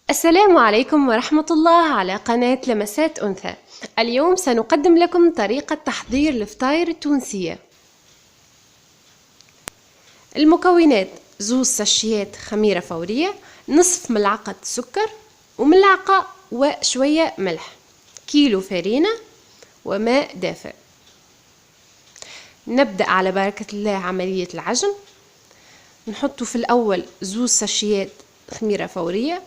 السلام عليكم ورحمة الله على قناة لمسات أنثى. اليوم سنقدم لكم طريقة تحضير الفطاير التونسية. المكونات: زوز ساشيات خميرة فورية، نصف ملعقة سكر، وملعقة وشوية ملح، كيلو فرينة، وماء دافئ. نبدأ على بركة الله عملية العجن. نحط في الأول زوز ساشيات خميرة فورية،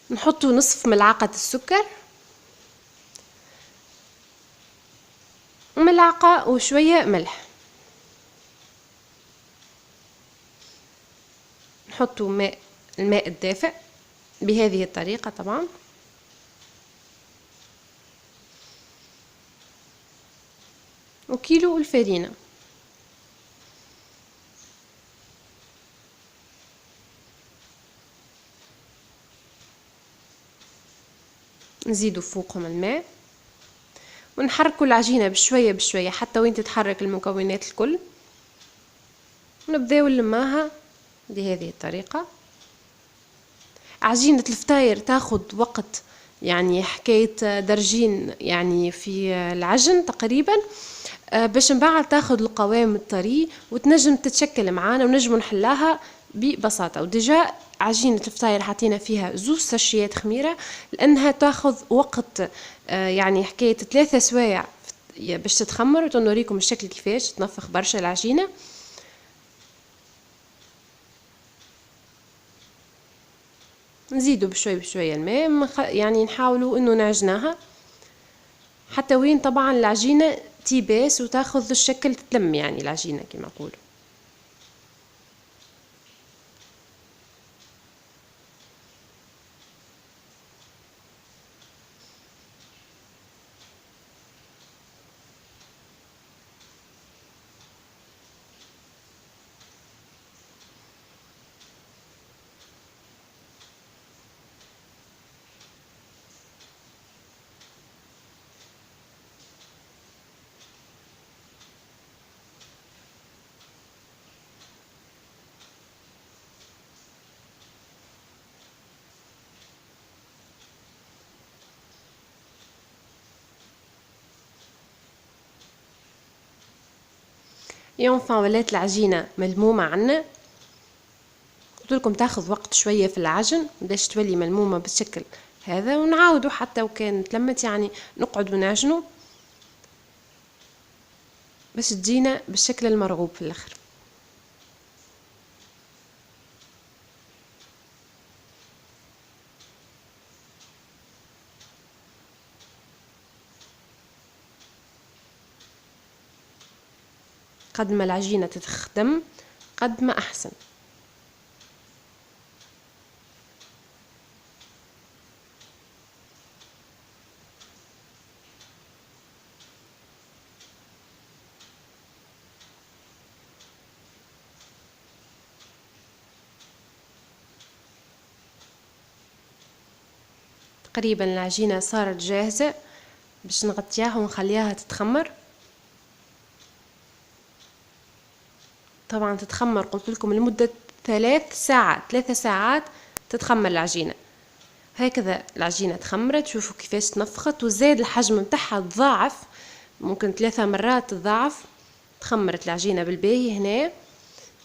نحط نصف ملعقة السكر، ملعقة وشوية ملح، نحط الماء الدافئ بهذه الطريقة طبعا، وكيلو الفرينة. نزيدوا فوقهم الماء ونحركوا العجينة بشوية بشوية حتى وين تتحرك المكونات الكل، ونبداو نلماها بهذه الطريقة. عجينة الفطاير تاخد وقت، يعني حكاية درجين يعني في العجن تقريبا، باش من بعد تاخد القوام الطري وتنجم تتشكل معانا ونجم نحلاها ببساطة. وديجا عجينة الفطاير حطينا فيها زوز ساشيات خميرة لأنها تاخذ وقت، يعني حكاية 3 سوايع باش تتخمر، وتنوريكم الشكل كيفاش تنفخ برشا العجينة. نزيدوا بشوي بشوية الماء، يعني نحاولوا انه نعجناها حتى وين طبعا العجينة تيباس وتاخذ الشكل، تتلم يعني العجينة كما نقولوا. يوم ولات العجينة ملمومة عنا، قلت لكم تاخذ وقت شوية في العجن باش تولي ملمومة بالشكل هذا، ونعاودوا حتى وكان تلمت يعني نقعد ونعجنوا باش تجينا بالشكل المرغوب في الاخر. قد ما العجينة تتخدم قد ما احسن. تقريبا العجينة صارت جاهزة باش نغطيها ونخليها تتخمر. طبعا تتخمر قلت لكم لمدة 3 ساعات تتخمر العجينة. هكذا العجينة تخمرت، شوفوا كيفاش تنفخت وزاد الحجم متاعها تضاعف، ممكن 3 مرات تضاعف. تخمرت العجينة بالباهي هنا.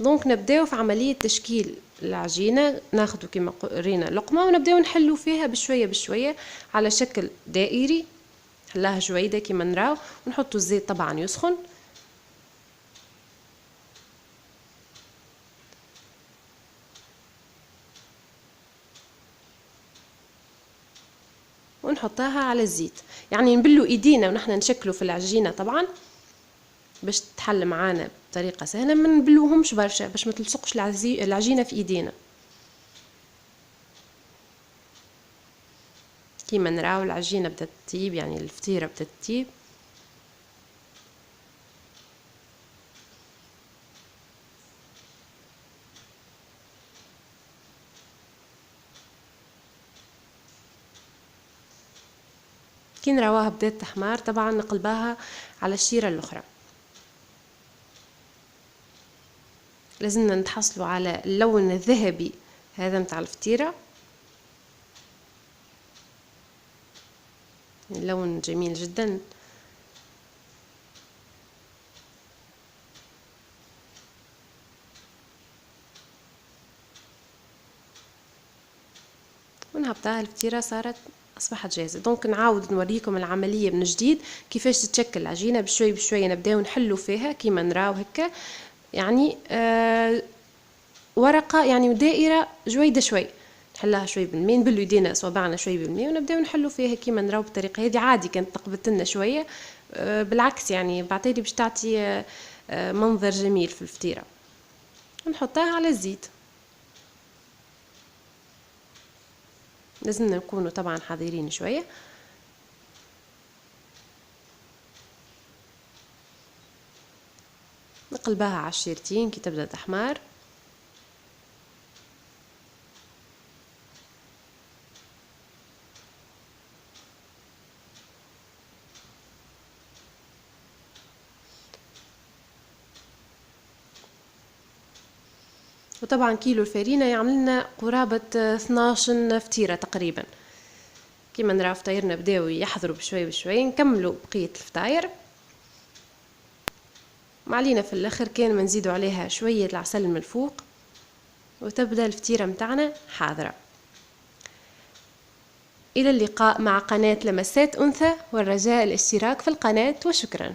دونك نبداو في عملية تشكيل العجينة، ناخدو كما قرينا لقمة ونبداو نحلو فيها بشوية بشوية على شكل دائري، نحلاها جويدة كما نراو، ونحطو الزيت طبعا يسخن، ونحطها على الزيت. يعني نبلو ايدينا ونحن نشكلو في العجينة طبعا باش تتحل معانا بطريقة سهلة، ما نبلوهمش برشا باش ما تلصقش العجينة في ايدينا. كيما نراو العجينة بدات تطيب، يعني الفطيرة بدات تطيب. كي نراوها بدات تحمار طبعا نقلباها على الشيرة الاخرى. لازمنا نتحصلوا على اللون الذهبي هذا متاع الفطيرة، اللون جميل جدا. ونهبطها الفطيرة أصبحت جاهزة. دونك نعاود نوريكم العملية من جديد كيفاش تتشكل العجينة. بشوي بشوي نبداو نحلو فيها كيما نراو هكا، يعني ورقة يعني دائرة جويدة شوي، نحلها شوي بالماء، نبلو يدينا صوابعنا شوي بالماء ونبداو نحلو فيها كيما نراو بالطريقة هذه. عادي كانت تقبت لنا شوية، بالعكس يعني بعتالي باش تعطي منظر جميل في الفطيرة. نحطها على الزيت. لازمنا نكونوا طبعا حذرين شوية. نقلبها على الشيرتين كي تبدأ تحمار. وطبعا كيلو الفارينة يعمل لنا قرابة 12 فطيرة تقريبا. كيما نراو فطايرنا بداو يحضروا بشوي بشوي، نكملوا بقية الفطاير. معلينا في الاخر كان ما نزيدوا عليها شوية العسل من الفوق، وتبدأ الفطيرة متاعنا حاضرة. إلى اللقاء مع قناة لمسات أنثى، والرجاء الاشتراك في القناة، وشكرا.